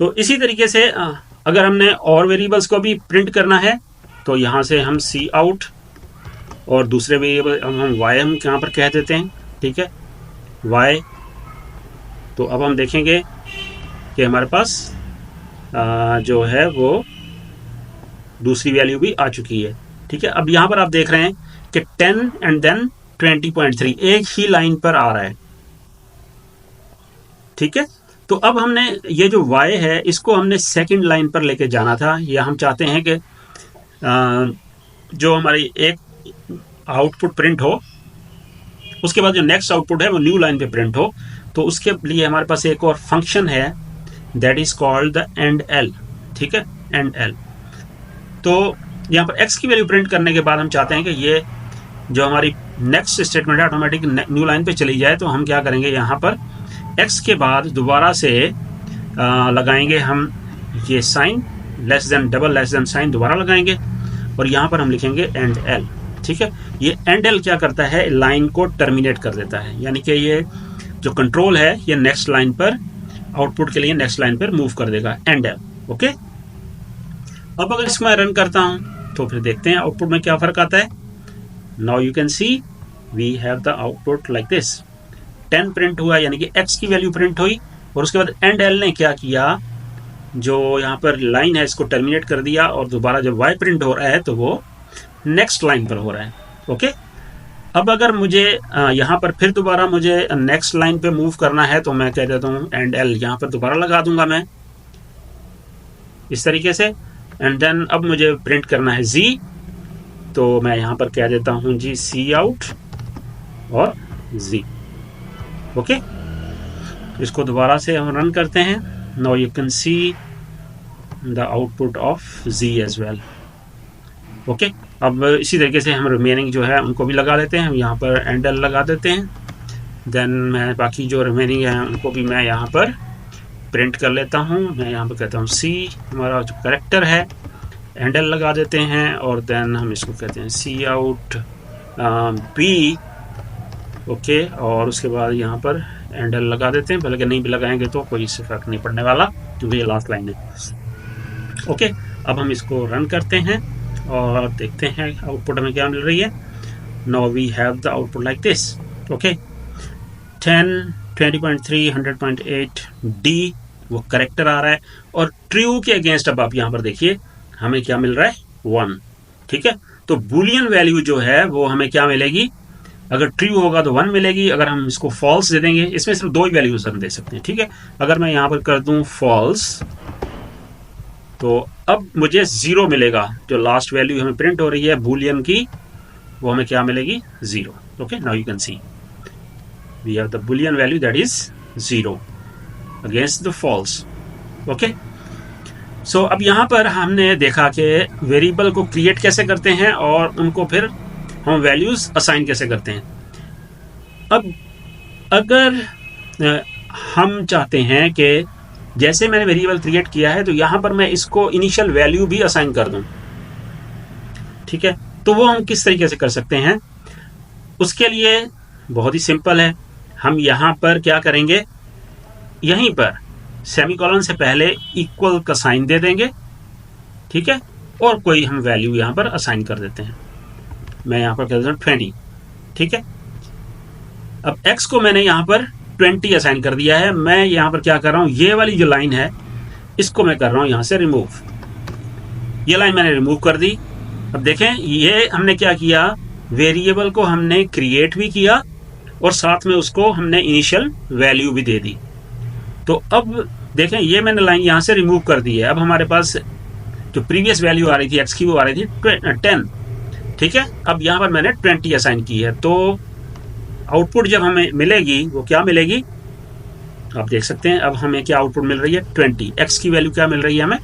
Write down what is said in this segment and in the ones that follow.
तो इसी तरीके से अगर हमने और वेरिएबल्स को भी प्रिंट करना है तो यहाँ से हम सी आउट और दूसरे वेरिएबल हम वाई हम यहाँ पर कह देते हैं, ठीक है, वाई। तो अब हम देखेंगे कि हमारे पास जो है वो दूसरी वैल्यू भी आ चुकी है, ठीक है। अब यहाँ पर आप देख रहे हैं कि 10 एंड देन 20.3 एक ही लाइन पर आ रहा है, ठीक है। तो अब हमने ये जो y है इसको हमने सेकंड लाइन पर लेके जाना था, या हम चाहते हैं कि जो हमारी एक आउटपुट प्रिंट हो उसके बाद जो नेक्स्ट आउटपुट है वो न्यू लाइन पे प्रिंट हो। तो उसके लिए हमारे पास एक और फंक्शन है that is called the end L, ठीक है, एंड एल। तो यहाँ पर x की वैल्यू प्रिंट करने के बाद हम चाहते हैं कि ये जो हमारी नेक्स्ट स्टेटमेंट है ऑटोमेटिक न्यू लाइन पे चली जाए। तो हम क्या करेंगे, यहाँ पर x के बाद दोबारा से लगाएंगे हम ये sign less than double less than sign दोबारा लगाएंगे और यहाँ पर हम लिखेंगे एंड एल, ठीक है। ये एंड एल क्या करता है, लाइन को टर्मिनेट कर देता है, यानी कि ये जो कंट्रोल है ये नेक्स्ट लाइन पर आउटपुट के लिए नेक्स्ट लाइन पर मूव कर देगा, एंड एल, ओके। अब अगर इसको मैं रन करता हूँ तो फिर देखते हैं आउटपुट में क्या फर्क आता है। Now you can see we have the output like this, 10 print हुआ यानी कि x की वैल्यू प्रिंट हुई और उसके बाद एंड एल ने क्या किया, जो यहाँ पर लाइन है इसको टर्मिनेट कर दिया और दोबारा जब y प्रिंट हो रहा है तो वो नेक्स्ट लाइन पर हो रहा है, ओके। अब अगर मुझे यहाँ पर फिर दोबारा मुझे नेक्स्ट लाइन पे मूव करना है तो मैं कह देता हूँ एंड एल यहाँ पर दोबारा लगा दूंगा मैं इस तरीके से, एंड देन अब मुझे प्रिंट करना है z, तो मैं यहाँ पर कह देता हूँ जी सी आउट और z, ओके। इसको दोबारा से हम रन करते हैं। Now you can see the output of z as well, okay. अब इसी तरीके से हम रिमेनिंग जो है उनको भी लगा लेते हैं, हम यहाँ पर एंड एल लगा देते हैं, देन मैं बाकी जो रिमेनिंग है उनको भी मैं यहाँ पर प्रिंट कर लेता हूँ। मैं यहाँ पर कहता हूँ सी हमारा जो कैरेक्टर है, एंड एल लगा देते हैं और देन हम इसको कहते हैं सी आउट बी, ओके। और उसके बाद यहाँ पर एंड एल लगा देते हैं, बल्कि नहीं भी लगाएंगे तो कोई इससे फर्क नहीं पड़ने वाला क्योंकि ये लास्ट लाइन है, ओके। अब हम इसको रन करते हैं और देखते हैं आउटपुट हमें क्या मिल रही है। Now we have the output like this, okay. 10, 20.3, 100.8 D वो करेक्टर आ रहा है और ट्रू के अगेंस्ट अब आप यहाँ पर देखिए हमें क्या मिल रहा है, 1, ठीक है। तो बुलियन वैल्यू जो है वो हमें क्या मिलेगी, अगर ट्रू होगा तो 1 मिलेगी, अगर हम इसको फॉल्स दे देंगे, इसमें सिर्फ 2 ही वैल्यूज हम दे सकते हैं, ठीक है। अगर मैं यहाँ पर कर दूं फॉल्स तो अब मुझे 0 मिलेगा, जो लास्ट वैल्यू हमें प्रिंट हो रही है बुलियन की वो हमें क्या मिलेगी, 0, okay. Now you can see we have the boolean value that is 0 against the false, okay. So अब यहाँ पर हमने देखा कि वेरिएबल को क्रिएट कैसे करते हैं और उनको फिर हम वैल्यूज असाइन कैसे करते हैं। अब अगर हम चाहते हैं कि जैसे मैंने वेरिएबल क्रिएट किया है तो यहाँ पर मैं इसको इनिशियल वैल्यू भी असाइन कर दूं, ठीक है। तो वो हम किस तरीके से कर सकते हैं, उसके लिए बहुत ही सिंपल है। हम यहाँ पर क्या करेंगे, यहीं पर सेमीकोलन से पहले इक्वल का साइन दे देंगे, ठीक है, और कोई हम वैल्यू यहाँ पर असाइन कर देते हैं। मैं यहाँ पर कह देता हूँ 20, ठीक है। अब x को मैंने यहाँ पर 20 असाइन कर दिया है। मैं यहाँ पर क्या कर रहा हूँ, ये वाली जो लाइन है इसको मैं कर रहा हूँ यहाँ से रिमूव, ये लाइन मैंने रिमूव कर दी। अब देखें ये हमने क्या किया, वेरिएबल को हमने क्रिएट भी किया और साथ में उसको हमने इनिशियल वैल्यू भी दे दी। तो अब देखें ये मैंने लाइन यहाँ से रिमूव कर दी है। अब हमारे पास जो प्रीवियस वैल्यू आ रही थी x की वो आ रही थी 10, ठीक है। अब यहाँ पर मैंने 20 असाइन की है, तो आउटपुट जब हमें मिलेगी वो क्या मिलेगी, आप देख सकते हैं। अब हमें क्या आउटपुट मिल रही है, 20, x की वैल्यू क्या मिल रही है हमें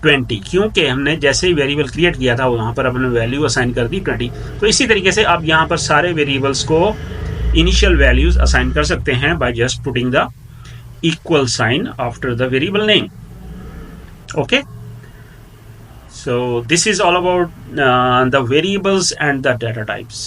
20, क्योंकि हमने जैसे ही वेरिएबल क्रिएट किया था वहाँ पर हमने वैल्यू असाइन कर दी 20। तो इसी तरीके से आप यहाँ पर सारे वेरिएबल्स को इनिशियल वैल्यूज असाइन कर सकते हैं by just putting the equal sign after the variable name, okay. So this is all about the variables and the data types.